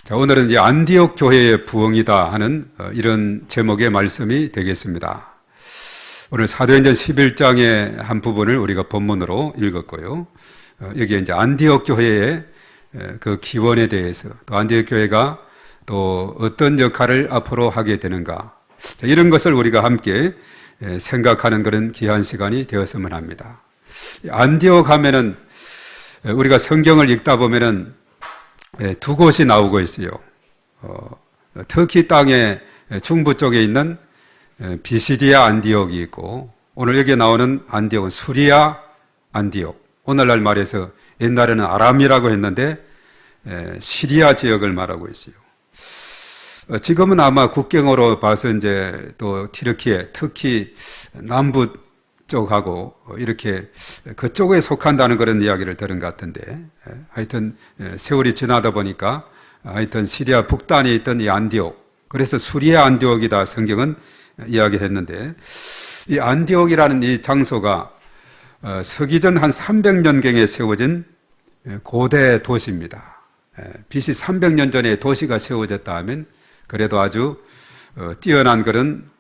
자, 오늘은 이 안디옥 교회의 부흥이다 하는 이런 제목의 말씀이 되겠습니다. 오늘 사도행전 11장의 한 부분을 우리가 본문으로 읽었고요. 여기에 이제 안디옥 교회의 그 기원에 대해서, 또 안디옥 교회가 또 어떤 역할을 앞으로 하게 되는가, 이런 것을 우리가 함께 생각하는 그런 귀한 시간이 되었으면 합니다. 안디옥 하면은 우리가 성경을 읽다 보면은 두 곳이 나오고 있어요. 터키 땅의 중부 쪽에 있는 비시디아 안디옥이 있고, 오늘 여기에 나오는 안디옥은 수리아 안디옥. 오늘날 말해서 옛날에는 아람이라고 했는데 시리아 지역을 말하고 있어요. 지금은 아마 국경으로 봐서 이제 또 터키 남부 쪽하고 이렇게 그쪽에 속한다는 그런 이야기를 들은 것 같은데, 하여튼 세월이 지나다 보니까 하여튼 시리아 북단에 있던 이 안디옥, 그래서 수리아 안디옥이다 성경은 이야기했는데, 이 안디옥이라는 이 장소가 서기전 한 300년경에 세워진 고대 도시입니다. BC 300년 전에 도시가 세워졌다 하면 그래도 아주 뛰어난 그런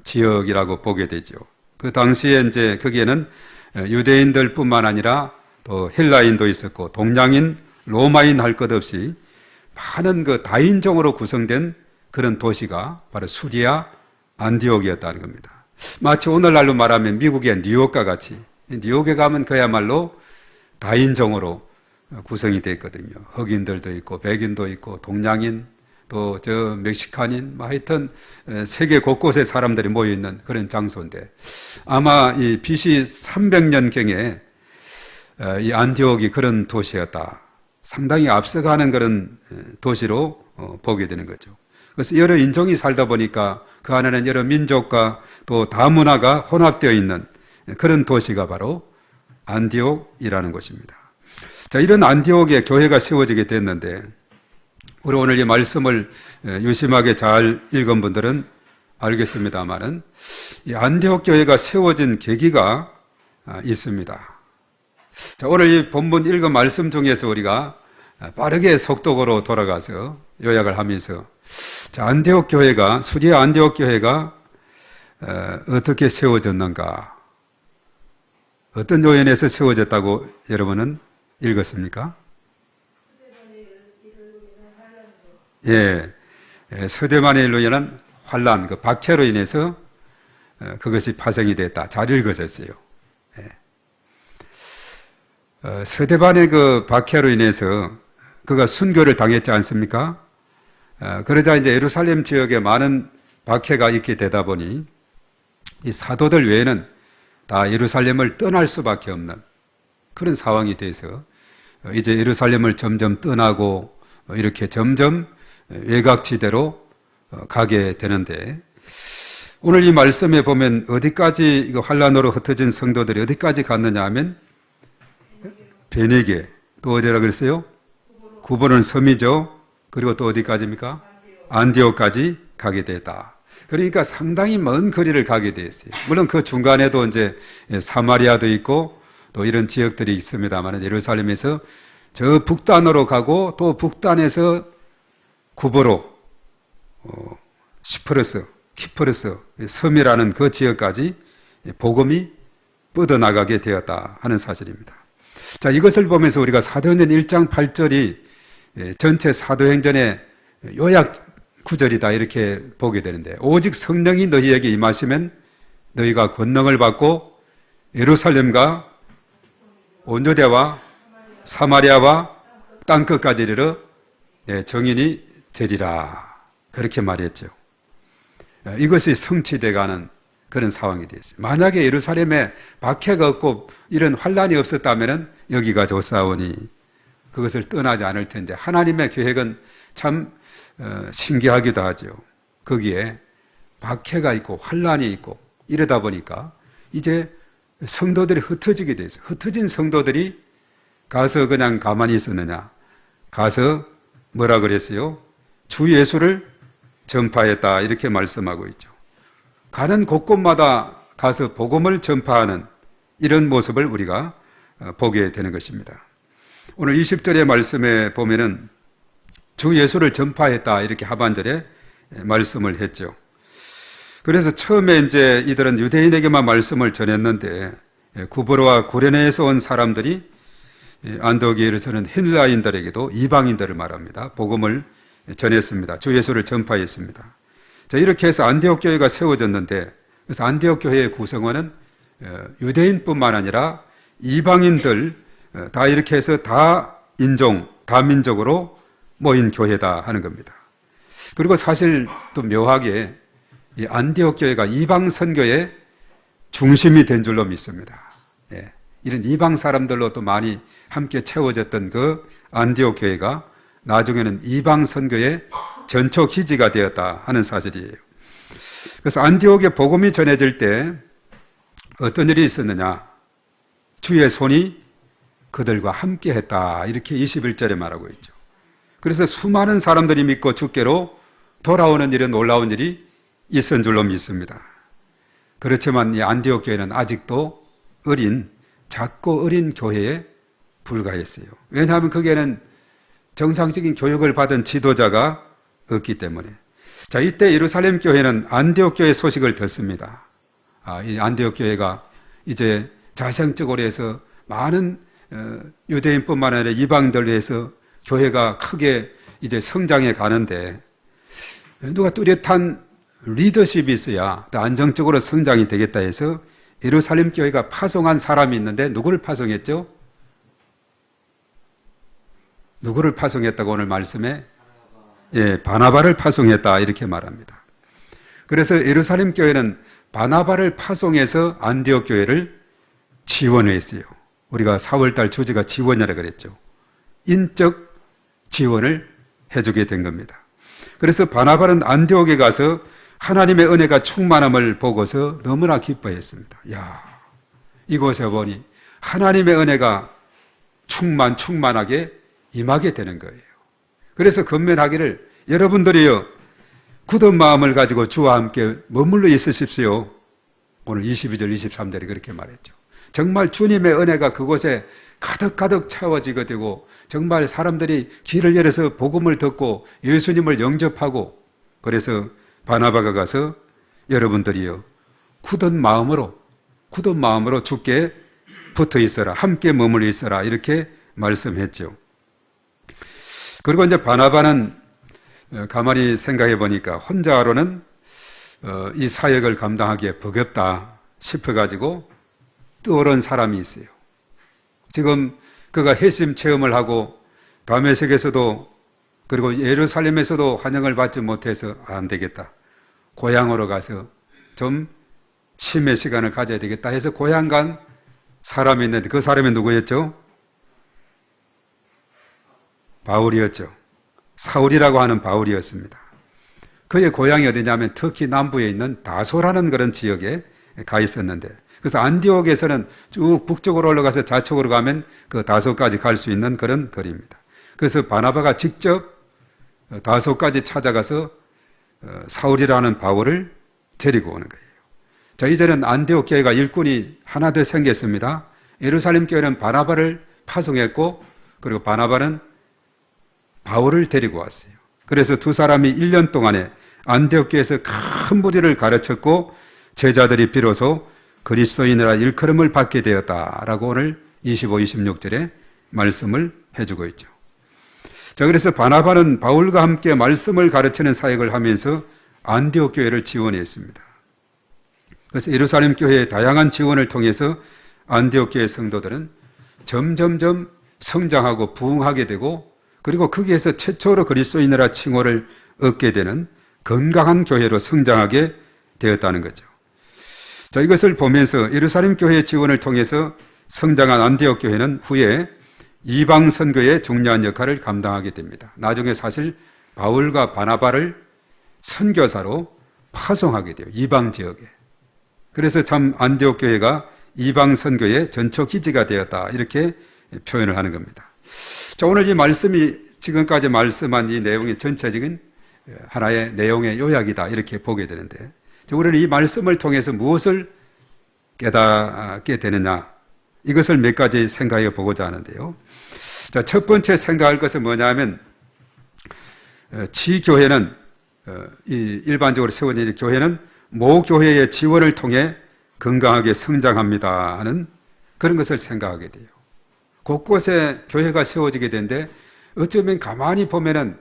지역이라고 보게 되죠. 그 당시에 이제 거기에는 유대인들 뿐만 아니라 또 헬라인도 있었고 동양인, 로마인 할 것 없이 많은 그 다인종으로 구성된 그런 도시가 바로 수리아 안디옥이었다는 겁니다. 마치 오늘날로 말하면 미국의 뉴욕과 같이, 뉴욕에 가면 그야말로 다인종으로 구성이 되어 있거든요. 흑인들도 있고 백인도 있고 동양인, 또 저 멕시칸인, 하여튼 세계 곳곳에 사람들이 모여있는 그런 장소인데, 아마 이 BC 300년경에 이 안디옥이 그런 도시였다, 상당히 앞서가는 그런 도시로 보게 되는 거죠. 그래서 여러 인종이 살다 보니까 그 안에는 여러 민족과 또 다문화가 혼합되어 있는 그런 도시가 바로 안디옥이라는 곳입니다. 자, 이런 안디옥에 교회가 세워지게 됐는데, 우리 오늘 이 말씀을 유심하게 잘 읽은 분들은 알겠습니다만은, 이 안디옥 교회가 세워진 계기가 있습니다. 자, 오늘 이 본문 읽은 말씀 중에서 우리가 빠르게 속독으로 돌아가서 요약을 하면서, 자, 안디옥 교회가, 수리아 안디옥 교회가 어떻게 세워졌는가, 어떤 요인에서 세워졌다고 여러분은 읽었습니까? 예, 서대만의 일로 인한 환란, 그 박해로 인해서 그것이 파생이 됐다. 잘 읽으셨어요. 예. 서대반의 그 박해로 인해서 그가 순교를 당했지 않습니까? 그러자 이제 예루살렘 지역에 많은 박해가 있게 되다 보니 이 사도들 외에는 다 예루살렘을 떠날 수밖에 없는 그런 상황이 돼서 이제 예루살렘을 점점 떠나고 이렇게 점점 외곽지대로 가게 되는데, 오늘 이 말씀에 보면 어디까지 이거 환란으로 흩어진 성도들이 어디까지 갔느냐 하면 베네게, 또 어디라 그랬어요? 구부는 섬이죠. 그리고 또 어디까지입니까? 안디옥까지 가게 됐다. 그러니까 상당히 먼 거리를 가게 됐어요. 물론 그 중간에도 이제 사마리아도 있고 또 이런 지역들이 있습니다만, 예루살렘에서 저 북단으로 가고 또 북단에서 구브로, 키프러스 섬이라는 그 지역까지 복음이 뻗어나가게 되었다 하는 사실입니다. 자, 이것을 보면서 우리가 사도행전 1장 8절이 전체 사도행전의 요약 구절이다 이렇게 보게 되는데, 오직 성령이 너희에게 임하시면 너희가 권능을 받고 예루살렘과 온 유대와 사마리아와 땅끝까지 이르러 정인이 되리라, 그렇게 말했죠. 이것이 성취돼가는 그런 상황이 되었어요. 만약에 예루살렘에 박해가 없고 이런 환란이 없었다면 여기가 좋사오니 그것을 떠나지 않을 텐데, 하나님의 계획은 참 신기하기도 하죠. 거기에 박해가 있고 환란이 있고 이러다 보니까 이제 성도들이 흩어지게 돼서, 흩어진 성도들이 가서 그냥 가만히 있었느냐, 가서 뭐라 그랬어요? 주 예수를 전파했다 이렇게 말씀하고 있죠. 가는 곳곳마다 가서 복음을 전파하는 이런 모습을 우리가 보게 되는 것입니다. 오늘 20절의 말씀에 보면은 주 예수를 전파했다. 이렇게 하반절에 말씀을 했죠. 그래서 처음에 이제 이들은 유대인에게만 말씀을 전했는데 구브로와 구레네에서 온 사람들이 안디옥에서는 헬라인들에게도 이방인들을 말합니다. 복음을 전했습니다. 주 예수를 전파했습니다. 자, 이렇게 해서 안디옥 교회가 세워졌는데, 그래서 안디옥 교회의 구성원은 유대인뿐만 아니라 이방인들 다 이렇게 해서 다 인종, 다 민족으로 모인 교회다 하는 겁니다. 그리고 사실 또 묘하게 이 안디옥 교회가 이방 선교의 중심이 된 줄로 믿습니다. 예, 이런 이방 사람들로 또 많이 함께 채워졌던 그 안디옥 교회가 나중에는 이방 선교의 전초 기지가 되었다 하는 사실이에요. 그래서 안디옥에 복음이 전해질 때 어떤 일이 있었느냐? 주의 손이 그들과 함께 했다. 이렇게 21절에 말하고 있죠. 그래서 수많은 사람들이 믿고 주께로 돌아오는 이런 놀라운 일이 있은 줄로 믿습니다. 그렇지만 이 안디옥 교회는 아직도 작고 어린 교회에 불과했어요. 왜냐하면 거기에는 정상적인 교육을 받은 지도자가 없기 때문에. 자, 이때 예루살렘 교회는 안디옥 교회 소식을 듣습니다. 이 안디옥 교회가 이제 자생적으로 해서 많은 유대인뿐만 아니라 이방인들로 해서 교회가 크게 이제 성장해 가는데 누가 뚜렷한 리더십이 있어야 더 안정적으로 성장이 되겠다 해서 예루살렘 교회가 파송한 사람이 있는데 누구를 파송했죠? 누구를 파송했다고 오늘 말씀에? 예, 바나바를 파송했다 이렇게 말합니다. 그래서 예루살렘 교회는 바나바를 파송해서 안디옥 교회를 지원했어요. 우리가 4월달 주제가 지원이라 그랬죠. 인적 지원을 해주게 된 겁니다. 그래서 바나바는 안디옥에 가서 하나님의 은혜가 충만함을 보고서 너무나 기뻐했습니다. 야, 이곳에 보니 하나님의 은혜가 충만하게 임하게 되는 거예요. 그래서 건면하기를 여러분들이요 굳은 마음을 가지고 주와 함께 머물러 있으십시오. 오늘 22절 23절이 그렇게 말했죠. 정말 주님의 은혜가 그곳에 가득 채워지게 되고 정말 사람들이 귀를 열어서 복음을 듣고 예수님을 영접하고 그래서 바나바가 가서 여러분들이요 굳은 마음으로 주께 붙어 있어라 함께 머물러 있어라 이렇게 말씀했죠. 그리고 이제 바나바는 가만히 생각해 보니까 혼자로는 이 사역을 감당하기에 버겁다 싶어가지고 떠오른 사람이 있어요. 지금 그가 회심 체험을 하고 다메섹에서도 그리고 예루살렘에서도 환영을 받지 못해서 안 되겠다. 고향으로 가서 좀 쉼의 시간을 가져야 되겠다 해서 고향 간 사람이 있는데 그 사람이 누구였죠? 바울이었죠. 사울이라고 하는 바울이었습니다. 그의 고향이 어디냐면 터키 남부에 있는 다소라는 그런 지역에 가 있었는데 그래서 안디옥에서는 쭉 북쪽으로 올라가서 좌측으로 가면 그 다소까지 갈 수 있는 그런 거리입니다. 그래서 바나바가 직접 다소까지 찾아가서 사울이라는 바울을 데리고 오는 거예요. 자, 이제는 안디옥 교회가 일꾼이 하나 더 생겼습니다. 예루살렘 교회는 바나바를 파송했고 그리고 바나바는 바울을 데리고 왔어요. 그래서 두 사람이 1년 동안에 안디옥 교회에서 큰 무리를 가르쳤고 제자들이 비로소 그리스도인이라 일컬음을 받게 되었다라고 오늘 25, 26절에 말씀을 해주고 있죠. 자, 그래서 바나바는 바울과 함께 말씀을 가르치는 사역을 하면서 안디옥 교회를 지원했습니다. 그래서 예루살렘 교회의 다양한 지원을 통해서 안디옥 교회 성도들은 점점점 성장하고 부흥하게 되고 그리고 거기에서 최초로 그리스도인이라 칭호를 얻게 되는 건강한 교회로 성장하게 되었다는 거죠. 자, 이것을 보면서 예루살렘 교회의 지원을 통해서 성장한 안디옥 교회는 후에 이방 선교의 중요한 역할을 감당하게 됩니다. 나중에 사실 바울과 바나바를 선교사로 파송하게 돼요. 이방 지역에. 그래서 참 안디옥 교회가 이방 선교의 전초 기지가 되었다. 이렇게 표현을 하는 겁니다. 자, 오늘 이 말씀이 지금까지 말씀한 이 내용의 전체적인 하나의 내용의 요약이다. 이렇게 보게 되는데 우리는 이 말씀을 통해서 무엇을 깨닫게 되느냐 이것을 몇 가지 생각해 보고자 하는데요. 자, 첫 번째 생각할 것은 뭐냐면 지교회는 일반적으로 세워진 교회는 모교회의 지원을 통해 건강하게 성장합니다 하는 그런 것을 생각하게 돼요. 곳곳에 교회가 세워지게 되는데 어쩌면 가만히 보면은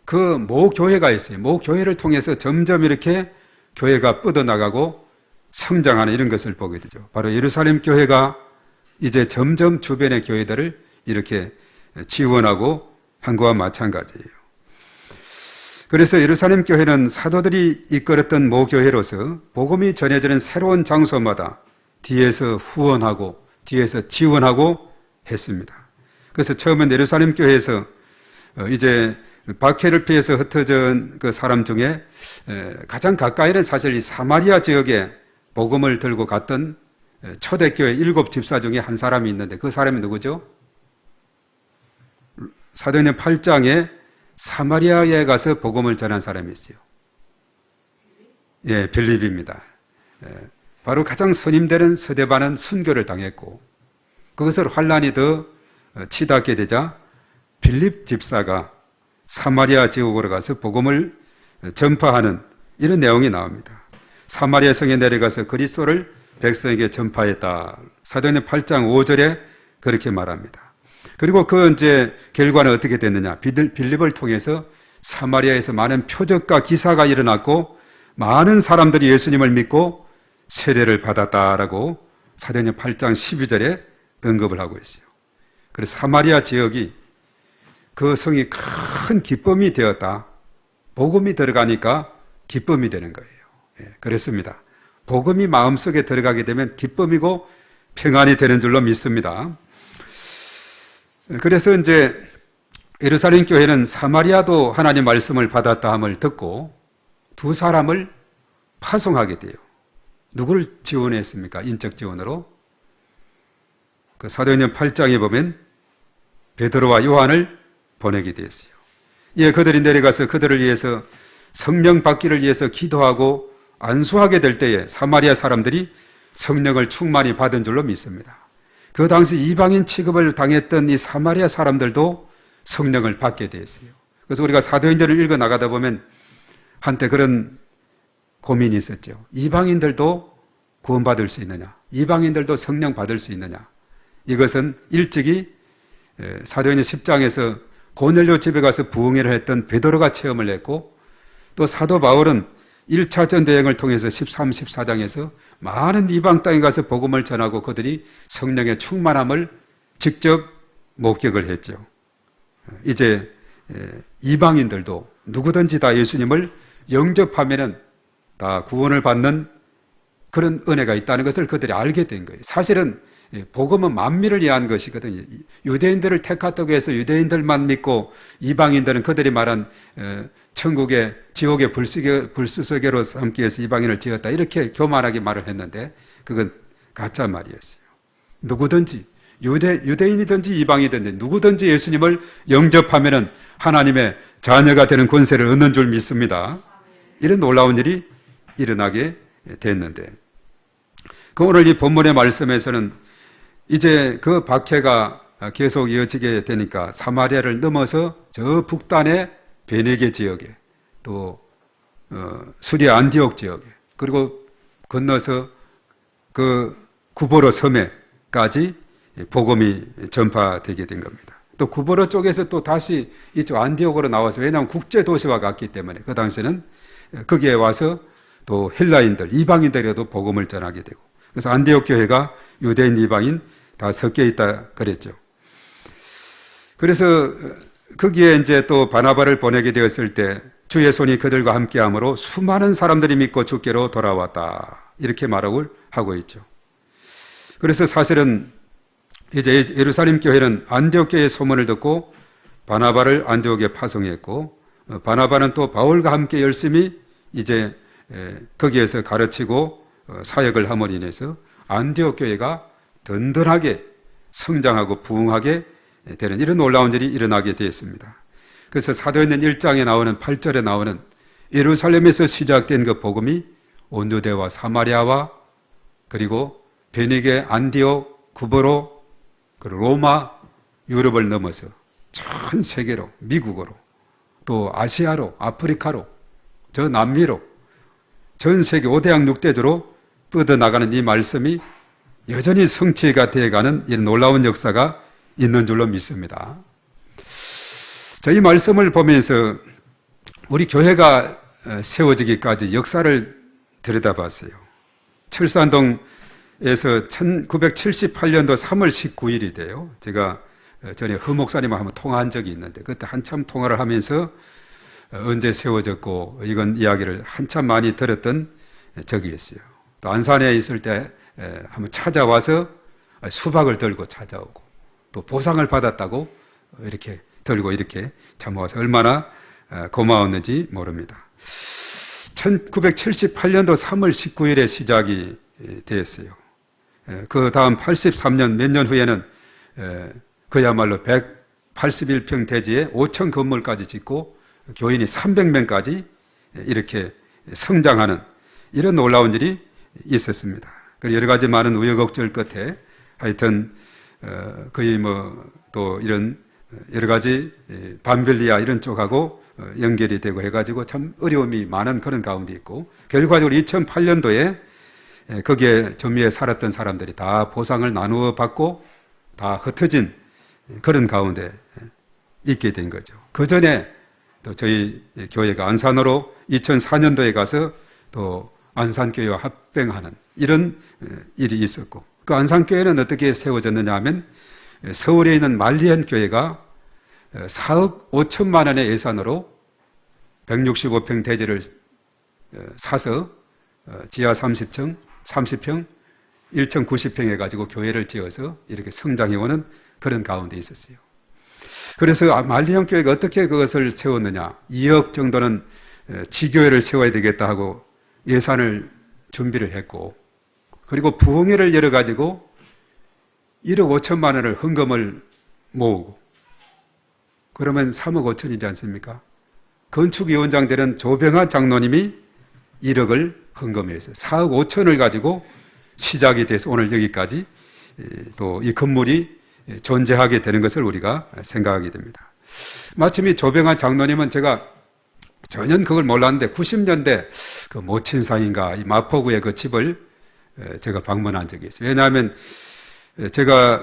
그 모교회가 있어요. 모교회를 통해서 점점 이렇게 교회가 뻗어나가고 성장하는 이런 것을 보게 되죠. 바로 예루살렘 교회가 이제 점점 주변의 교회들을 이렇게 지원하고 한 것과 마찬가지예요. 그래서 예루살렘 교회는 사도들이 이끌었던 모교회로서 복음이 전해지는 새로운 장소마다 뒤에서 후원하고 뒤에서 지원하고 했습니다. 그래서 처음엔 예루살렘 교회에서 이제 박해를 피해서 흩어진 그 사람 중에 가장 가까이는 사실 이 사마리아 지역에 복음을 들고 갔던 초대교회 7 집사 중에 한 사람이 있는데 그 사람이 누구죠? 사도행전 8장에 사마리아에 가서 복음을 전한 사람이 있어요. 예, 빌립입니다. 바로 가장 선임되는 서대반은 순교를 당했고 그것을 환란이 더 치닫게 되자 빌립 집사가 사마리아 지역으로 가서 복음을 전파하는 이런 내용이 나옵니다. 사마리아 성에 내려가서 그리스도를 백성에게 전파했다. 사도행전 8장 5절에 그렇게 말합니다. 그리고 그 이제 결과는 어떻게 됐느냐? 빌립을 통해서 사마리아에서 많은 표적과 기사가 일어났고 많은 사람들이 예수님을 믿고 세례를 받았다라고 사도행전 8장 12절에 언급을 하고 있어요. 그래서 사마리아 지역이 그 성이 큰 기쁨이 되었다. 복음이 들어가니까 기쁨이 되는 거예요. 예, 그렇습니다. 복음이 마음속에 들어가게 되면 기쁨이고 평안이 되는 줄로 믿습니다. 그래서 이제 예루살렘 교회는 사마리아도 하나님 말씀을 받았다 함을 듣고 두 사람을 파송하게 돼요. 누구를 지원했습니까? 인적 지원으로. 그 사도행전 8장에 보면 베드로와 요한을 보내게 되었어요. 예, 그들이 내려가서 그들을 위해서 성령 받기를 위해서 기도하고 안수하게 될 때에 사마리아 사람들이 성령을 충만히 받은 줄로 믿습니다. 그 당시 이방인 취급을 당했던 이 사마리아 사람들도 성령을 받게 되었어요. 그래서 우리가 사도행전을 읽어 나가다 보면 한때 그런 고민이 있었죠. 이방인들도 구원받을 수 있느냐? 이방인들도 성령 받을 수 있느냐? 이것은 일찍이 사도행전 10장에서 고넬료 집에 가서 부흥회를 했던 베드로가 체험을 했고 또 사도 바울은 1차 전도여행을 통해서 13, 14장에서 많은 이방 땅에 가서 복음을 전하고 그들이 성령의 충만함을 직접 목격을 했죠. 이제 이방인들도 누구든지 다 예수님을 영접하면은 다 구원을 받는 그런 은혜가 있다는 것을 그들이 알게 된 거예요. 사실은 복음은 만민을 위한 것이거든요. 유대인들을 택했다고 해서 유대인들만 믿고 이방인들은 그들이 말한 천국의 지옥의 불수서계로 삼기 위해서 이방인을 지었다 이렇게 교만하게 말을 했는데 그건 가짜 말이었어요. 누구든지 유대인이든지 이방이든지 누구든지 예수님을 영접하면은 하나님의 자녀가 되는 권세를 얻는 줄 믿습니다. 이런 놀라운 일이 일어나게 됐는데 오늘 이 본문의 말씀에서는 이제 그 박해가 계속 이어지게 되니까 사마리아를 넘어서 저 북단의 베네게 지역에 또 수리아 안디옥 지역에 그리고 건너서 그 구보로 섬에까지 복음이 전파되게 된 겁니다. 또 구보로 쪽에서 또 다시 이쪽 안디옥으로 나와서 왜냐하면 국제 도시와 같기 때문에 그 당시에는 거기에 와서 또 헬라인들 이방인들에도 복음을 전하게 되고 그래서 안디옥 교회가 유대인 이방인 다 섞여 있다 그랬죠. 그래서 거기에 이제 또 바나바를 보내게 되었을 때 주의 손이 그들과 함께함으로 수많은 사람들이 믿고 주께로 돌아왔다 이렇게 말하고 하고 있죠. 그래서 사실은 이제 예루살렘 교회는 안디옥 교회의 소문을 듣고 바나바를 안디옥에 파송했고 바나바는 또 바울과 함께 열심히 이제 거기에서 가르치고 사역을 함으로 인해서 안디옥 교회가 든든하게 성장하고 부흥하게 되는 이런 놀라운 일이 일어나게 되었습니다. 그래서 사도행전 1장에 나오는 8절에 나오는 예루살렘에서 시작된 그 복음이 온 유대와 사마리아와 그리고 베니게, 안디옥, 구보로, 로마, 유럽을 넘어서 전 세계로 미국으로 또 아시아로, 아프리카로, 저 남미로, 전 세계 5대양 6대주로 뻗어나가는 이 말씀이 여전히 성취가 되어가는 이런 놀라운 역사가 있는 줄로 믿습니다. 이 말씀을 보면서 우리 교회가 세워지기까지 역사를 들여다봤어요. 철산동에서 1978년도 3월 19일이 돼요. 제가 전에 허 목사님하고 한번 통화한 적이 있는데 그때 한참 통화를 하면서 언제 세워졌고 이건 이야기를 한참 많이 들었던 적이 있어요. 또 안산에 있을 때 한번 찾아와서 수박을 들고 찾아오고 또 보상을 받았다고 이렇게 들고 이렇게 참아와서 얼마나 고마웠는지 모릅니다. 1978년도 3월 19일에 시작이 되었어요. 그 다음 83년 몇 년 후에는 그야말로 181평 대지에 5천 건물까지 짓고 교인이 300명까지 이렇게 성장하는 이런 놀라운 일이 있었습니다. 여러 가지 많은 우여곡절 끝에 하여튼 거의 또 이런 여러 가지 반벨리아 이런 쪽하고 연결이 되고 해가지고 참 어려움이 많은 그런 가운데 있고 결과적으로 2008년도에 거기에 전미에 살았던 사람들이 다 보상을 나누어 받고 다 흩어진 그런 가운데 있게 된 거죠. 그 전에 또 저희 교회가 안산으로 2004년도에 가서 또 안산교회와 합병하는 이런 일이 있었고 그 안산교회는 어떻게 세워졌느냐 하면 서울에 있는 말리엔 교회가 4억 5천만 원의 예산으로 165평 대지를 사서 지하 30평, 1층 90평 해가지고 교회를 지어서 이렇게 성장해오는 그런 가운데 있었어요. 그래서 말리엔 교회가 어떻게 그것을 세웠느냐 2억 정도는 지교회를 세워야 되겠다 하고 예산을 준비를 했고 그리고 부흥회를 열어가지고 1억 5천만 원을 헌금을 모으고 그러면 3억 5천이지 않습니까? 건축위원장 되는 조병하 장로님이 1억을 헌금해서 4억 5천을 가지고 시작이 돼서 오늘 여기까지 또 이 건물이 존재하게 되는 것을 우리가 생각하게 됩니다. 마침 이 조병하 장로님은 제가 전혀 그걸 몰랐는데 90년대 그 모친상인가 이 마포구의 그 집을 제가 방문한 적이 있어요. 왜냐하면 제가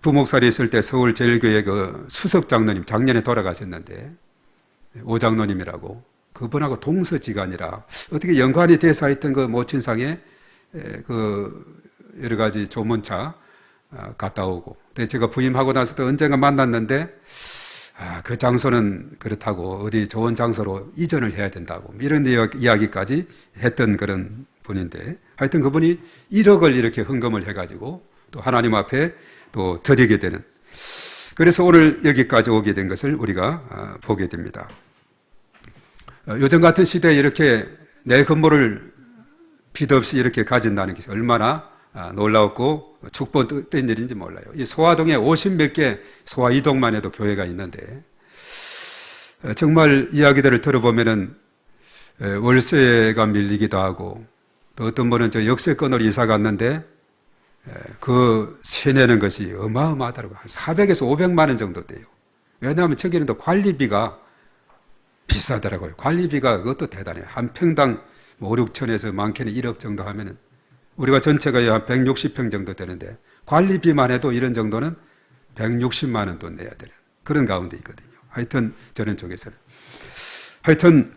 부목살이 있을 때 서울제일교회 그 수석 장로님 작년에 돌아가셨는데 오 장로님이라고 그분하고 동서지간이라 어떻게 연관이 돼서 하여튼 그 모친상에 그 여러 가지 조문차 갔다 오고 제가 부임하고 나서도 언젠가 만났는데 그 장소는 그렇다고 어디 좋은 장소로 이전을 해야 된다고 이런 이야기까지 했던 그런 분인데 하여튼 그분이 1억을 이렇게 헌금을 해가지고 또 하나님 앞에 또 드리게 되는 그래서 오늘 여기까지 오게 된 것을 우리가 보게 됩니다. 요즘 같은 시대에 이렇게 내 건물을 빚 없이 이렇게 가진다는 것이 얼마나 놀라웠고 축복된 일인지 몰라요. 이 소화동에 50몇 개 소화 2동만 해도 교회가 있는데 정말 이야기들을 들어보면은 월세가 밀리기도 하고 또 어떤 분은 저 역세권으로 이사 갔는데 그 세내는 것이 어마어마하더라고요. 한 400에서 500만 원 정도 돼요. 왜냐하면 저기는 또 관리비가 비싸더라고요. 관리비가 그것도 대단해요. 한 평당 5, 6천에서 많게는 1억 정도 하면은 우리가 전체가 한 160평 정도 되는데 관리비만 해도 이런 정도는 160만 원 돈 내야 되는 그런 가운데 있거든요. 하여튼 저런 쪽에서는. 하여튼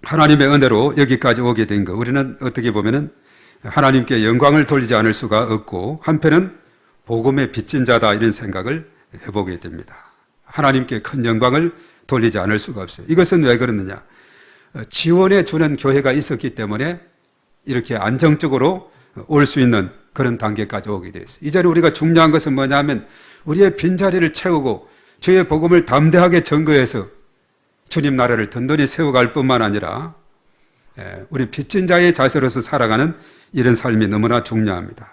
하나님의 은혜로 여기까지 오게 된 거 우리는 어떻게 보면은 하나님께 영광을 돌리지 않을 수가 없고 한편은 복음의 빚진 자다 이런 생각을 해보게 됩니다. 하나님께 큰 영광을 돌리지 않을 수가 없어요. 이것은 왜 그러느냐? 지원해 주는 교회가 있었기 때문에 이렇게 안정적으로 올 수 있는 그런 단계까지 오게 됐어요. 이 자리에 우리가 중요한 것은 뭐냐면 우리의 빈자리를 채우고 주의 복음을 담대하게 전거해서 주님 나라를 든든히 세워갈 뿐만 아니라 우리 빚진 자의 자세로서 살아가는 이런 삶이 너무나 중요합니다.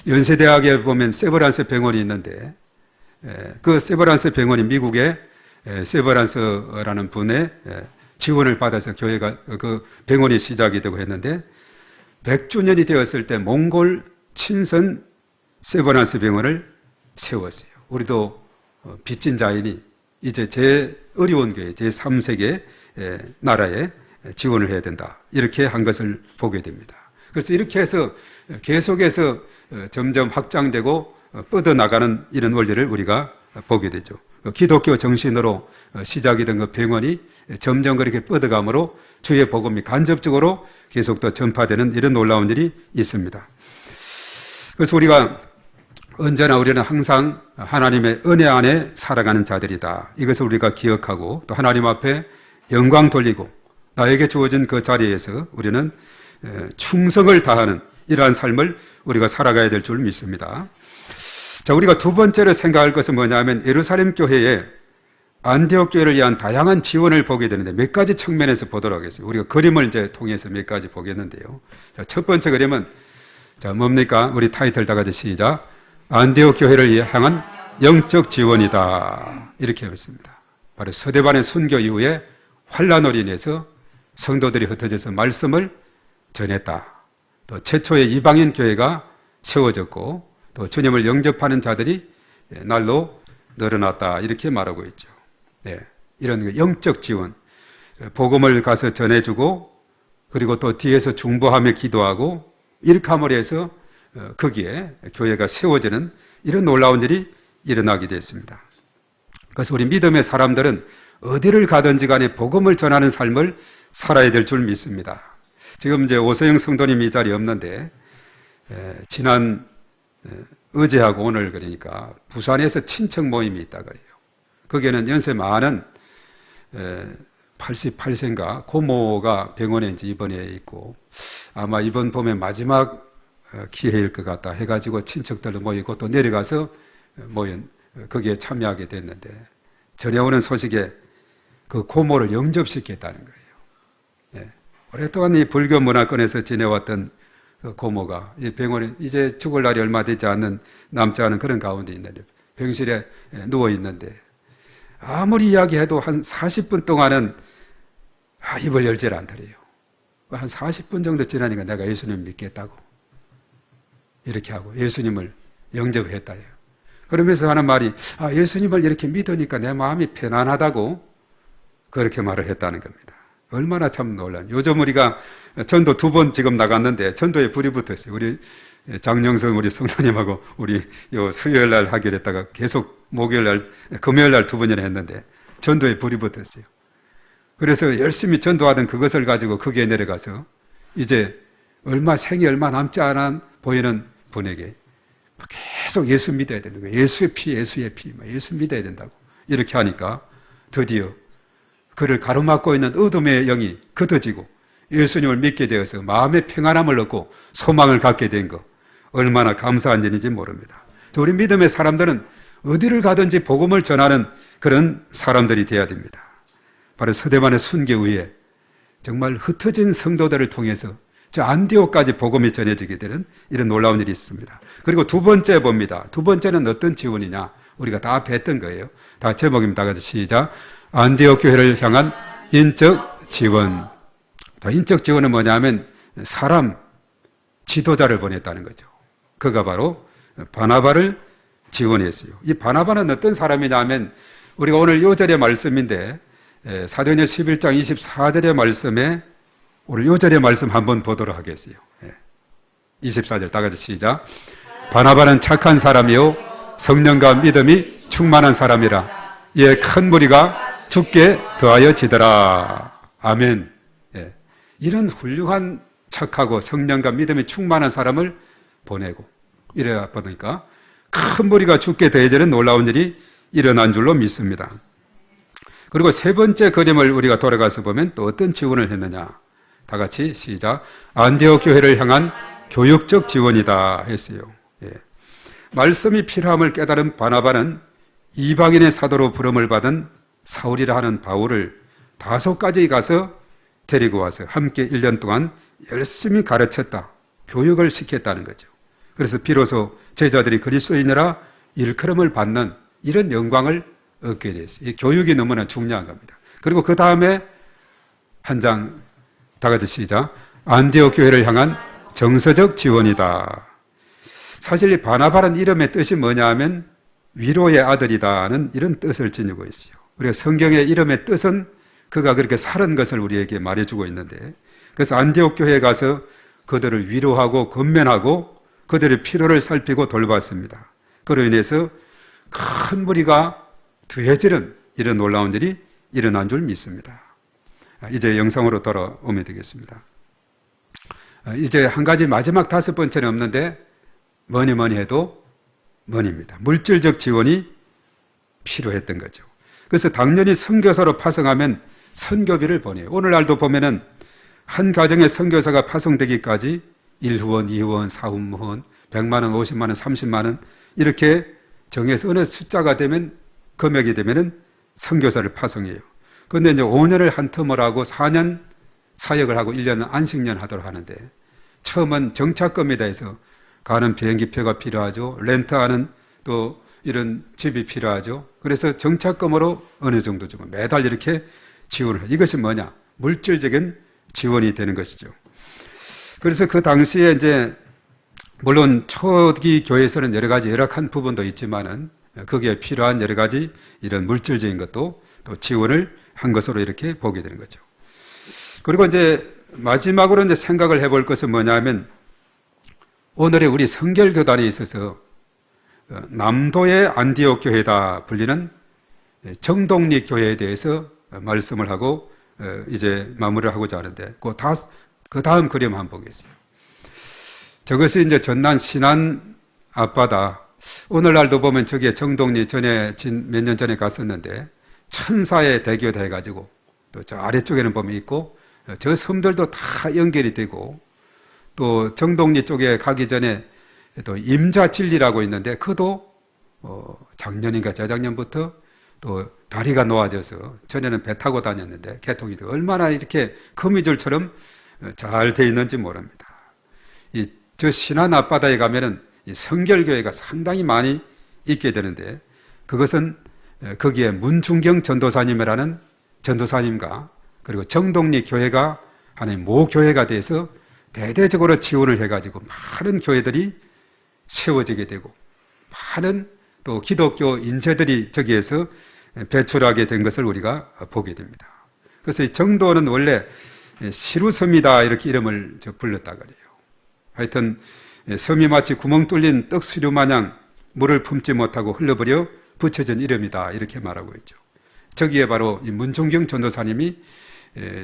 연세대학에 보면 세브란스 병원이 있는데 그 세브란스 병원이 미국의 세브란스라는 분의 지원을 받아서 교회가 그 병원이 시작이 되고 했는데 100주년이 되었을 때 몽골 친선 세브란스 병원을 세웠어요. 우리도 빚진 자이니 이제 제일 어려운 교회, 제3세계 나라에 지원을 해야 된다. 이렇게 한 것을 보게 됩니다. 그래서 이렇게 해서 계속해서 점점 확장되고 뻗어나가는 이런 원리를 우리가 보게 되죠. 기독교 정신으로 시작이 된 그 병원이 점점 그렇게 뻗어감으로 주의 복음이 간접적으로 계속 더 전파되는 이런 놀라운 일이 있습니다. 그래서 우리가 언제나 우리는 항상 하나님의 은혜 안에 살아가는 자들이다. 이것을 우리가 기억하고 또 하나님 앞에 영광 돌리고 나에게 주어진 그 자리에서 우리는 충성을 다하는 이러한 삶을 우리가 살아가야 될 줄 믿습니다. 자, 우리가 두 번째로 생각할 것은 뭐냐면 예루살렘 교회에 안디옥 교회를 위한 다양한 지원을 보게 되는데 몇 가지 측면에서 보도록 하겠습니다. 우리가 그림을 이제 통해서 몇 가지 보겠는데요. 자, 첫 번째 그림은 자, 뭡니까? 우리 타이틀 다 같이 시작. 안디옥 교회를 향한 영적 지원이다. 이렇게 했습니다. 바로 서대반의 순교 이후에 환란으로 인해서 성도들이 흩어져서 말씀을 전했다. 또 최초의 이방인 교회가 세워졌고 또 주님을 영접하는 자들이 날로 늘어났다. 이렇게 말하고 있죠. 네, 이런 영적 지원, 복음을 가서 전해주고 그리고 또 뒤에서 중보하며 기도하고 이렇게 함으로 해서 거기에 교회가 세워지는 이런 놀라운 일이 일어나게 됐습니다. 그래서 우리 믿음의 사람들은 어디를 가든지 간에 복음을 전하는 삶을 살아야 될 줄 믿습니다. 지금 이제 오서영 성도님이 이 자리에 없는데 지난 어제하고 오늘 그러니까 부산에서 친척 모임이 있다 그래요. 거기에는 연세 많은 88세인가 고모가 병원에 이제 입원해 있고 아마 이번 봄에 마지막 기회일 것 같다 해가지고 친척들도 모이고 또 내려가서 모인 거기에 참여하게 됐는데 전해오는 소식에 그 고모를 영접시켰다는 거예요. 네. 오랫동안 이 불교 문화권에서 지내왔던 그 고모가 이 병원에 이제 죽을 날이 얼마 되지 남지 않은 그런 가운데 있는데 병실에 누워 있는데 아무리 이야기해도 한 40분 동안은 입을 열질 않더래요. 한 40분 정도 지나니까 내가 예수님 믿겠다고 이렇게 하고 예수님을 영접했다요. 그러면서 하는 말이 예수님을 이렇게 믿으니까 내 마음이 편안하다고 그렇게 말을 했다는 겁니다. 얼마나 참 놀라요. 요즘 우리가 전도 2번 지금 나갔는데 전도에 불이 붙었어요. 우리 장영성 우리 성도님하고 우리 요 수요일 날 하기로 했다가 계속 목요일 날, 금요일 날 2번이나 했는데 전도에 불이 붙었어요. 그래서 열심히 전도하던 그것을 가지고 거기에 내려가서 이제 생이 얼마 남지 않아 보이는 분에게 계속 예수 믿어야 된다고. 예수의 피, 예수 믿어야 된다고. 이렇게 하니까 드디어 그를 가로막고 있는 어둠의 영이 걷어지고 예수님을 믿게 되어서 마음의 평안함을 얻고 소망을 갖게 된 것. 얼마나 감사한 일인지 모릅니다. 우리 믿음의 사람들은 어디를 가든지 복음을 전하는 그런 사람들이 되어야 됩니다. 바로 서대반의 순교 후에 정말 흩어진 성도들을 통해서 저 안디옥까지 복음이 전해지게 되는 이런 놀라운 일이 있습니다. 그리고 두 번째 봅니다. 두 번째는 어떤 지원이냐? 우리가 다 뵀던 거예요. 다 제목입니다. 같이 시작. 안디옥 교회를 향한 인적 지원. 인적 지원은 뭐냐면 사람, 지도자를 보냈다는 거죠. 그가 바로 바나바를 지원했어요. 이 바나바는 어떤 사람이냐면 우리가 오늘 요 절의 말씀인데 사도행전 11장 24절의 말씀에 오늘 요 절의 말씀 한번 보도록 하겠어요. 24절 다 같이 시작. 바나바는 착한 사람이요 성령과 믿음이 충만한 사람이라 이에 큰 무리가 죽게 더하여 지더라. 아멘. 이런 훌륭한 착하고 성령과 믿음이 충만한 사람을 보내고 이래 보니까 큰 무리가 죽게 더해지는 놀라운 일이 일어난 줄로 믿습니다. 그리고 세 번째 그림을 우리가 돌아가서 보면 또 어떤 지원을 했느냐. 다 같이 시작. 안디옥 교회를 향한 교육적 지원이다 했어요. 말씀이 필요함을 깨달은 바나바는 이방인의 사도로 부름을 받은 사울이라 하는 바울을 다소까지 가서 데리고 와서 함께 1년 동안 열심히 가르쳤다. 교육을 시켰다는 거죠. 그래서 비로소 제자들이 그리스도인이라 일컬음을 받는 이런 영광을 얻게 됐어요. 이 교육이 너무나 중요한 겁니다. 그리고 그 다음에 한 장 다 같이 시작. 안디옥 교회를 향한 정서적 지원이다. 사실 이 바나바라는 이름의 뜻이 뭐냐 하면 위로의 아들이다는 이런 뜻을 지니고 있어요. 우리가 성경의 이름의 뜻은 그가 그렇게 살은 것을 우리에게 말해주고 있는데, 그래서 안디옥 교회에 가서 그들을 위로하고 건면하고 그들의 필요를 살피고 돌봤습니다. 그로 인해서 큰 무리가 더해지는 이런 놀라운 일이 일어난 줄 믿습니다. 이제 영상으로 돌아오면 되겠습니다. 이제 한 가지 마지막 5번째는 없는데 뭐니 해도 뭐니입니다. 물질적 지원이 필요했던 거죠. 그래서 당연히 선교사로 파송하면 선교비를 보내요. 오늘날도 보면은 한 가정의 선교사가 파송되기까지 1후원, 2후원, 4후원, 100만 원, 50만 원, 30만 원 이렇게 정해서 어느 숫자가 되면 금액이 되면은 선교사를 파송해요. 그런데 이제 5년을 한 텀을 하고 4년 사역을 하고 1년은 안식년 하도록 하는데, 처음은 정착금이다 해서 가는 비행기표가 필요하죠. 렌트하는 또 이런 집이 필요하죠. 그래서 정착금으로 어느 정도 주고 매달 이렇게 지원을 해요. 이것이 뭐냐? 물질적인 지원이 되는 것이죠. 그래서 그 당시에 이제 물론 초기 교회에서는 여러 가지 열악한 부분도 있지만은 거기에 필요한 여러 가지 이런 물질적인 것도 또 지원을 한 것으로 이렇게 보게 되는 거죠. 그리고 이제 마지막으로 이제 생각을 해볼 것은 뭐냐면, 오늘의 우리 성결교단에 있어서 남도의 안디옥 교회다 불리는 정독리 교회에 대해서 말씀을 하고 이제 마무리를 하고자 하는데, 그 다음 그림 한번 보겠습니다. 저것이 이제 전남 신안 앞바다. 오늘날도 보면 저기에 정독리 전에 몇 년 전에 갔었는데 천사의 대교다 해가지고 또 저 아래쪽에는 보면 있고, 저 섬들도 다 연결이 되고, 또 정독리 쪽에 가기 전에 또 임자진리라고 있는데 그도 작년인가 재작년부터 또 다리가 놓아져서, 전에는 배 타고 다녔는데 개통이 돼 얼마나 이렇게 거미줄처럼 잘 돼 있는지 모릅니다. 저 신안 앞바다에 가면은 이 성결교회가 상당히 많이 있게 되는데, 그것은 거기에 문중경 전도사님이라는 전도사님과 그리고 정독리 교회가 하나의 모교회가 돼서 대대적으로 지원을 해가지고 많은 교회들이 세워지게 되고 많은 또 기독교 인재들이 저기에서 배출하게 된 것을 우리가 보게 됩니다. 그래서 이 정도는 원래 시루섬이다 이렇게 이름을 불렀다 그래요. 하여튼 섬이 마치 구멍 뚫린 떡수류 마냥 물을 품지 못하고 흘러버려 붙여진 이름이다 이렇게 말하고 있죠. 저기에 바로 이 문종경 전도사님이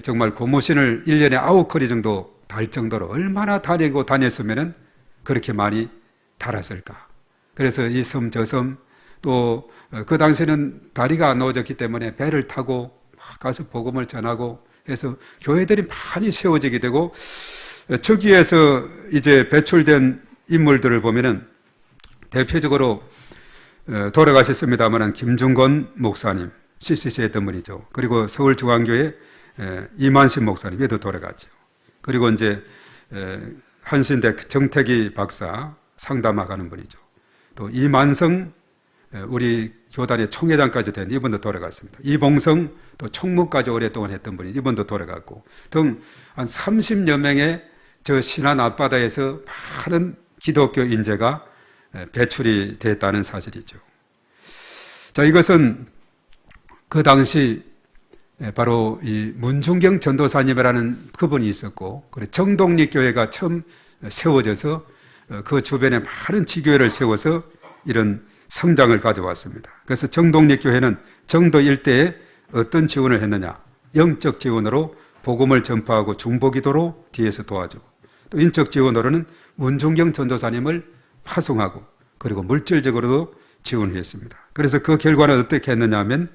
정말 고무신을 1년에 9거리 정도 달 정도로 얼마나 다녔으면 그렇게 많이 달았을까. 그래서 이 섬 저 섬 또 그 당시에는 다리가 안 놓아졌기 때문에 배를 타고 막 가서 복음을 전하고 해서 교회들이 많이 세워지게 되고, 저기에서 이제 배출된 인물들을 보면은 대표적으로 돌아가셨습니다만 김중건 목사님, CCC 했던 분이죠. 그리고 서울중앙교회 이만신 목사님, 얘도 돌아갔죠. 그리고 이제 한신대 정태기 박사 상담하는 분이죠. 또 이만성 우리 교단의 총회장까지 된 이분도 돌아갔습니다. 이봉성 또 총무까지 오랫동안 했던 분이 이분도 돌아갔고 등 한 30여 명의 저 신안 앞바다에서 많은 기독교 인재가 배출이 됐다는 사실이죠. 자, 이것은 그 당시 바로 이 문중경 전도사님이라는 그분이 있었고, 그리고 정독리 교회가 처음 세워져서 그 주변에 많은 지교회를 세워서 이런 성장을 가져왔습니다. 그래서 정독리 교회는 정도 일대에 어떤 지원을 했느냐? 영적 지원으로 복음을 전파하고 중보기도로 뒤에서 도와주고, 또 인적 지원으로는 문중경 전도사님을 파송하고, 그리고 물질적으로도 지원했습니다. 그래서 그 결과는 어떻게 했느냐 하면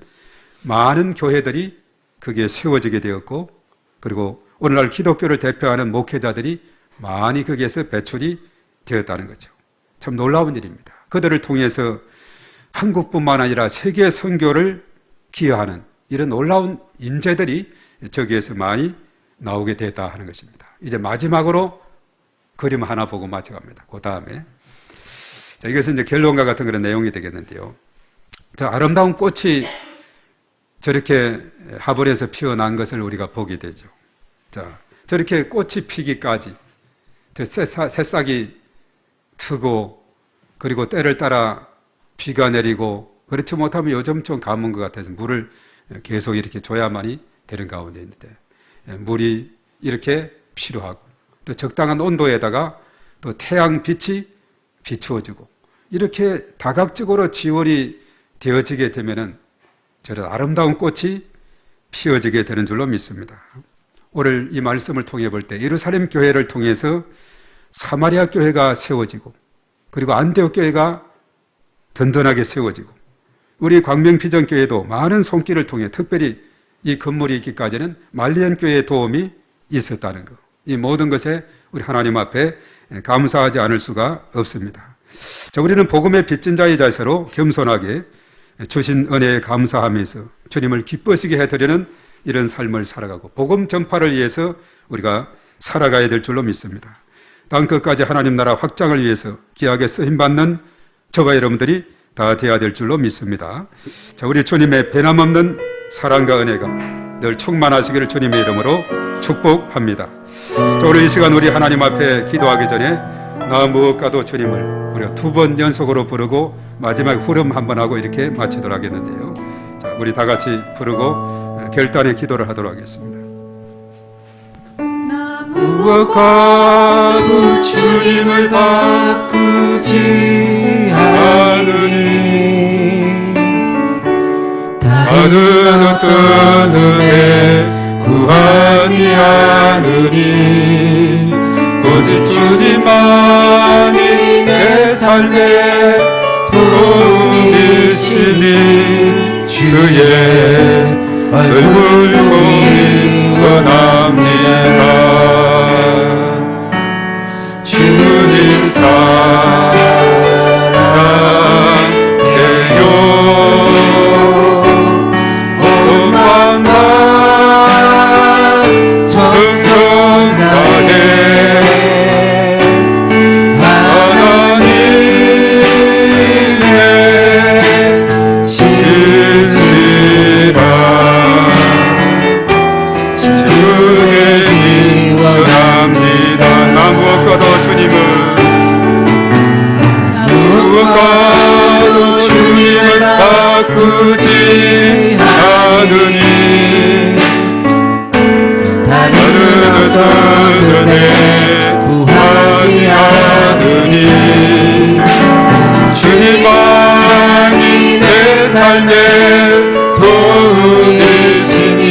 많은 교회들이 거기에 세워지게 되었고, 그리고 오늘날 기독교를 대표하는 목회자들이 많이 거기에서 배출이 되었다는 거죠. 참 놀라운 일입니다. 그들을 통해서 한국뿐만 아니라 세계 선교를 기여하는 이런 놀라운 인재들이 저기에서 많이 나오게 됐다 하는 것입니다. 이제 마지막으로 그림 하나 보고 마쳐갑니다. 그 다음에 이것은 이제 결론과 같은 그런 내용이 되겠는데요. 저 아름다운 꽃이 저렇게 화분에서 피어난 것을 우리가 보게 되죠. 자, 저렇게 꽃이 피기까지 저 새싹이 트고, 그리고 때를 따라 비가 내리고, 그렇지 못하면 요즘 좀 가뭄 것 같아서 물을 계속 이렇게 줘야만이 되는 가운데 있는데, 물이 이렇게 필요하고, 또 적당한 온도에다가 또 태양 빛이 비추어지고, 이렇게 다각적으로 지원이 되어지게 되면은 저런 아름다운 꽃이 피어지게 되는 줄로 믿습니다. 오늘 이 말씀을 통해 볼 때 예루살렘 교회를 통해서 사마리아 교회가 세워지고, 그리고 안디옥 교회가 든든하게 세워지고, 우리 광명비전교회도 많은 손길을 통해 특별히 이 건물이 있기까지는 말리엔 교회의 도움이 있었다는 것, 이 모든 것에 우리 하나님 앞에 감사하지 않을 수가 없습니다. 자, 우리는 복음의 빚진 자의 자세로 겸손하게 주신 은혜에 감사하면서 주님을 기쁘시게 해드리는 이런 삶을 살아가고 복음 전파를 위해서 우리가 살아가야 될 줄로 믿습니다. 땅 끝까지 하나님 나라 확장을 위해서 귀하게 쓰임받는 저와 여러분들이 다 되어야 될 줄로 믿습니다. 자, 우리 주님의 변함없는 사랑과 은혜가 늘 충만하시기를 주님의 이름으로 축복합니다. 자, 오늘 이 시간 우리 하나님 앞에 기도하기 전에 나 무엇과도 주님을 우리가 2번 연속으로 부르고 마지막 후렴 한번 하고 이렇게 마치도록 하겠는데요. 자, 우리 다 같이 부르고 결단의 기도를 하도록 하겠습니다. 무엇과도 주님을 바꾸지 않으니 다른 어떤 은혜 구하지 않으니 오직 주님만이 내 삶의 도움이시니 주의 얼굴 보기 원합니다. 주님 사랑해요. 온 마음 정성 다해 하나님의 신실한 주의 원합니다. 나 무엇과도 주님을 무엇과도 주님을 바꾸지 않으니 다른 어떤 은혜 구하지 않으니 주님만이 내 삶의 도움이시니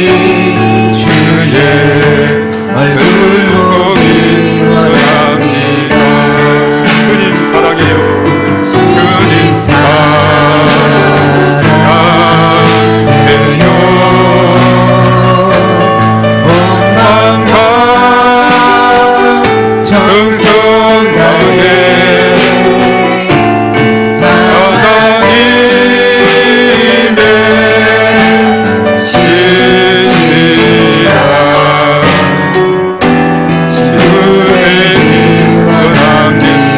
주의 얼굴 보기 원합니다. 주님 사랑해요. 주님 사랑해요. 온 마음과 정성 다해 하나님의 신실한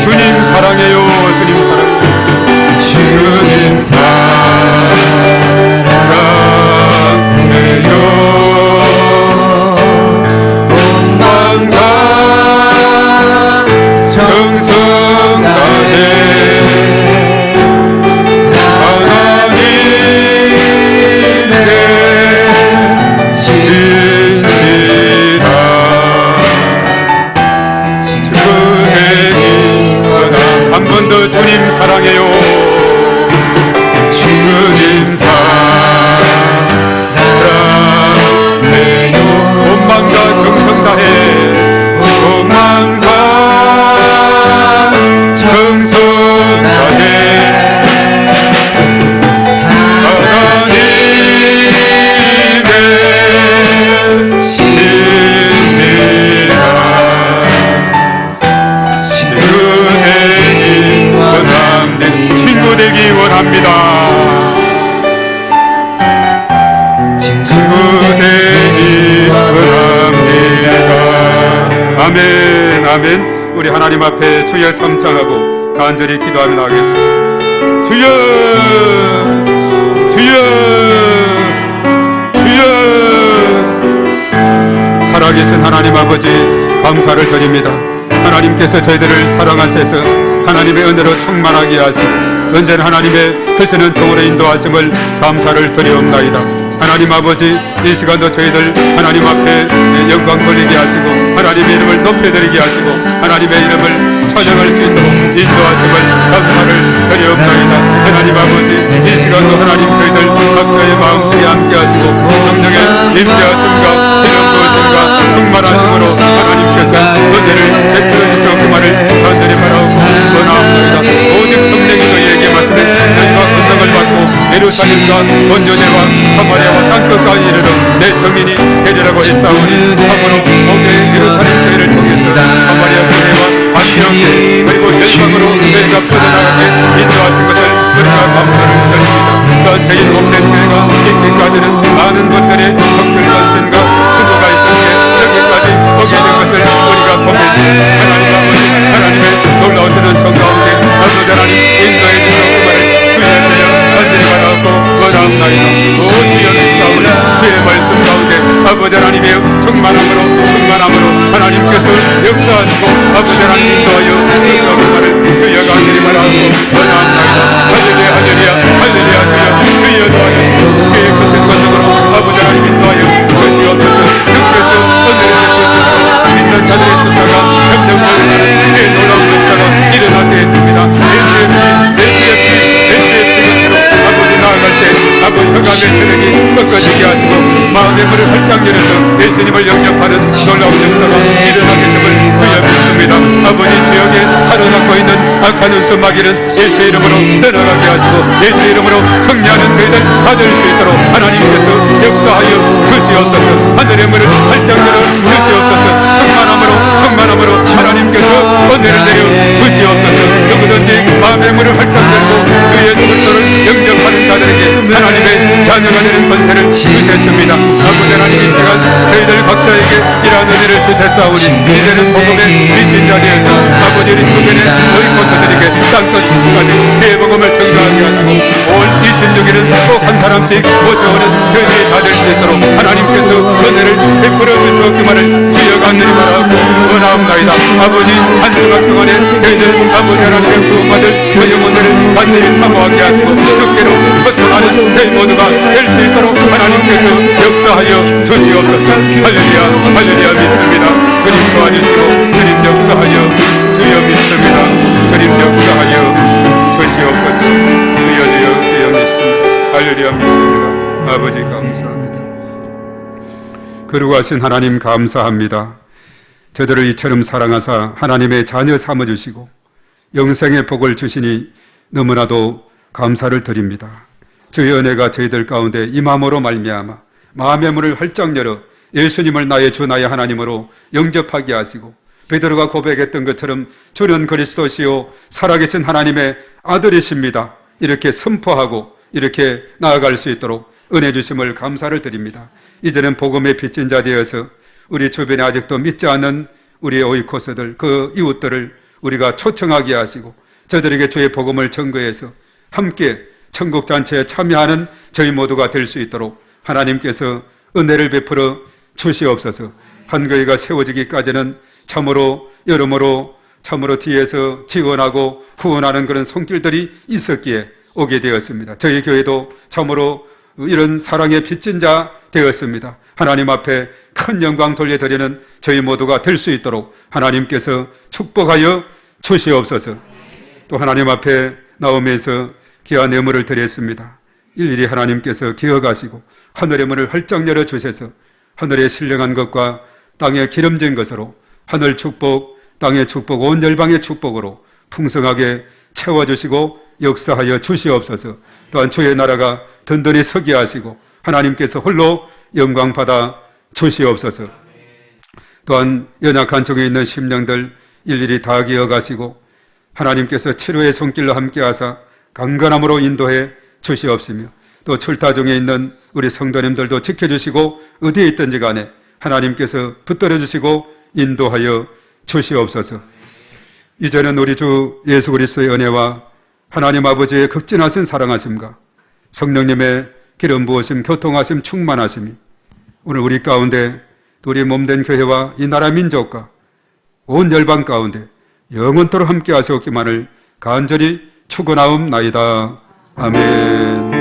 주님 사랑해요. 주님 사랑해요. 주님 사랑해요. 온 마음과 정성 다해 하나님의 신실한 한 번 더 주님 사랑해요. 주님 사랑해요. 온 마음과 정성 다해 온 마음과 정성 다해 하나님의 신실한 친구 되기 원합니다. 친구 되기 원합니다. 아멘, 아멘. 우리 하나님 앞에 주여 삼창하고 간절히 기도하며 나가겠습니다. 주여, 주여, 주여. 살아계신 하나님 아버지 감사를 드립니다. 하나님께서 저희들을 사랑하셔서 하나님의 은혜로 충만하게 하시고 언제나 하나님의 크시는 종으로 인도하심을 감사를 드리옵나이다. 하나님 아버지, 이 시간도 저희들 하나님 앞에 영광 돌리게 하시고 하나님의 이름을 높여드리게 하시고 하나님의 이름을 찬양할 수 있도록 인도하심을 감사를 드리옵나이다. 하나님 아버지, 이 시간도 하나님 저희들 각자의 마음속에 함께 하시고 성령의 임재하심과 이런 무엇인가 충만하심으로 하나님께서 은혜를 베풀어 주시옵기만을 간절히 바라옵고 원하옵나이다. 오직 성령이 너희에게 마시되 너희가 권능을 받고 예루살렘과 온 유대와 사마리아와 땅끝까지 이르러 내 성인이 되리라고 했사오니 참으로 오게 예루살렘 교회를 통해서 사마리아 교회와 안디옥 그리고 열방으로 교회가 뻗어나가게 인도하신 것을 우리가 감사를 드립니다. 또한 저희 홈된 교회가 있기까지는 많은 분들의 성결 전신과 수고가 있었기에 여기까지 오게 된 것을 우리가 보게 됩니다. 하나님 아버지, 하나님의 놀라우시는 정가운데 아버지 하나님 인도해 주시옵기만을 주의 되어 간절히 바라옵고 원하옵나이다. 오 주여 주시옵나오니 주의 말씀 가운데 아버지 하나님의 충만함으로 하나님께서 역사하시고 아버지 하나님 인도하여 주시옵기만을 주여 간절히 바라옵고 원하옵나이다. 할렐루야 할렐루야 할렐루야 주여 도와주시고 주의 크신 권능으로 아버지 하나님 인도하여 주시옵소서. 주께서 은혜를 베푸시고 믿는 자들의 숫자가 점점 늘어나는 주의 놀라운 역사가 일어날 때였습니다. 예수의 피 아버지 나아갈 때 아버지 흑암의 세력이 꺾어지게 하시고 마음의 문을 활짝 열어서 예수님을 영접하는 놀라운 역사가 일어나게 됨을 주여 믿습니다. 아버지 지역에 사로잡고 있는 악한 운수마귀는 예수의 이름으로 떠나가게 하시고 예수의 이름으로 승리하는 저희들 받을 수 있도록 하나님께서 역사하여 주시옵소서. 하늘의 문을 활짝 열어 주시옵소서. 충만함으로 하나님께서 은혜를 내려 주시옵소서. 누구든지 마음의 문을 활짝 열고 주 예수 그리스도를 영접하는 자들에게 하나님의 자녀가 되는 권세를 주셨습니다. 아버지 하나님 이 시간 저희들 각자에게 이러한 은혜를 주셨사오니 이제는 복음의 미친 자리에서 아버지 우리 주변에 너희 모서들에게 땅끝까지 주의 복음을 전가하게 하시고 올 26일은 꼭 한 사람씩 모셔오는 저희들이 다 될 수 있도록 하나님께서 은혜를 베풀어 주시옵기만을 주여 간절히 바라고 원하옵나이다. 아버지 한 주간 동안에 저희들 아버지 하나님의 구원받을 그 영혼들을 반드시 사모하게 하시고 주께로 거쳐가는 저희 모두가 될 수 있도록 하나님께서 역사하여 주시옵소서. 할렐루야 할렐루야 믿습니다. 주님 도와주시고 주님 역사하여 주여 믿습니다. 주님 역사하여 주시옵소서. 주여 믿습니다. 할렐루야 믿습니다. 아버지 감사합니다. 거룩하신 하나님 감사합니다. 저들을 이처럼 사랑하사 하나님의 자녀 삼아주시고 영생의 복을 주시니 너무나도 감사를 드립니다. 주의 은혜가 저희들 가운데 임함으로 말미암아 마음의 문을 활짝 열어 예수님을 나의 주 나의 하나님으로 영접하게 하시고 베드로가 고백했던 것처럼 주는 그리스도시요 살아계신 하나님의 아들이십니다. 이렇게 선포하고 이렇게 나아갈 수 있도록 은혜 주심을 감사를 드립니다. 이제는 복음의 빚진 자 되어서 우리 주변에 아직도 믿지 않는 우리의 오이코스들, 그 이웃들을 우리가 초청하게 하시고 저들에게 주의 복음을 전거해서 함께 천국잔치에 참여하는 저희 모두가 될 수 있도록 하나님께서 은혜를 베풀어 주시옵소서. 한교회가 세워지기까지는 참으로 여러모로 참으로 뒤에서 지원하고 후원하는 그런 손길들이 있었기에 오게 되었습니다. 저희 교회도 참으로 이런 사랑의 빚진 자 되었습니다. 하나님 앞에 큰 영광 돌려드리는 저희 모두가 될 수 있도록 하나님께서 축복하여 주시옵소서. 또 하나님 앞에 나오면서 귀한 예물을 드렸습니다. 일일이 하나님께서 기억하시고 하늘의 문을 활짝 열어주셔서 하늘에 신령한 것과 땅에 기름진 것으로 하늘 축복, 땅의 축복, 온 열방의 축복으로 풍성하게 채워주시고 역사하여 주시옵소서. 또한 주의 나라가 든든히 서게 하시고 하나님께서 홀로 영광 받아 주시옵소서. 또한 연약한 중에 있는 심령들 일일이 다 기억하시고 하나님께서 치료의 손길로 함께하사 강건함으로 인도해 주시옵시며 또 출타 중에 있는 우리 성도님들도 지켜주시고 어디에 있든지 간에 하나님께서 붙들어 주시고 인도하여 주시옵소서. 이제는 우리 주 예수 그리스도의 은혜와 하나님 아버지의 극진하신 사랑하심과 성령님의 기름 부으심, 교통하심, 충만하심이 오늘 우리 가운데 또 우리 몸된 교회와 이 나라 민족과 온 열방 가운데 영원토록 함께 하시옵기만을 간절히 축원하옵나이다. 아멘.